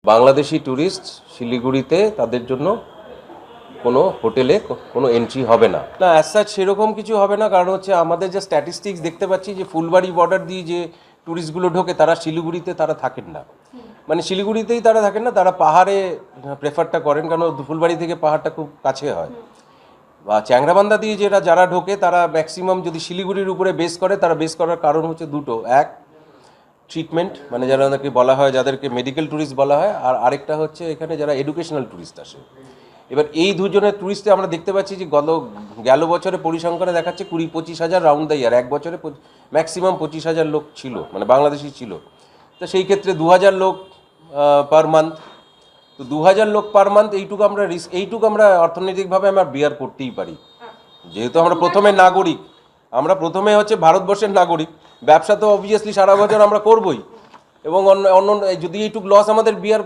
Bangladeshi tourist শিলিগুড়িতে তাদের জন্য কোনো হোটেলে কোনো এন্ট্রি হবে না অ্যাজ সাচ সেরকম কিছু হবে না। কারণ হচ্ছে আমাদের যে স্ট্যাটিস্টিক্স দেখতে পাচ্ছি যে ফুলবাড়ি বর্ডার দিয়ে যে ট্যুরিস্টগুলো ঢোকে তারা শিলিগুড়িতে তারা থাকেন না, মানে শিলিগুড়িতেই তারা থাকেন না, তারা পাহাড়ে প্রেফারটা করেন, কারণ ফুলবাড়ি থেকে পাহাড়টা খুব কাছে হয়। বা চ্যাংরাবান্ধা দিয়ে যারা ঢোকে তারা ম্যাক্সিমাম যদি শিলিগুড়ির উপরে বেস করে, তারা বেস করার কারণ হচ্ছে দুটো। এক, ট্রিটমেন্ট, মানে যাদেরকে বলা হয়, যাদেরকে মেডিকেল ট্যুরিস্ট বলা হয়, আর আরেকটা হচ্ছে এখানে যারা এডুকেশনাল ট্যুরিস্ট আসে। এবার এই দুজনের ট্যুরিস্টে আমরা দেখতে পাচ্ছি যে গেল বছরে পরিসংখ্যানে দেখাচ্ছে 20-25 হাজার রাউন্ড দ্য ইয়ার, এক বছরে ম্যাক্সিমাম 25 হাজার লোক ছিল, মানে বাংলাদেশি ছিল। তো সেই ক্ষেত্রে 2000 লোক পার মান্থ, তো 2000 লোক পার মান্থ এইটুকু আমরা অর্থনৈতিকভাবে আমরা বিয়ার করতেই পারি, যেহেতু আমরা প্রথমে হচ্ছে ভারতবর্ষের নাগরিক। ব্যবসা তো অবভিয়াসলি সারা বছর আমরা করবই, এবং অন্য যদি এইটুকু লস আমাদের বিয়ার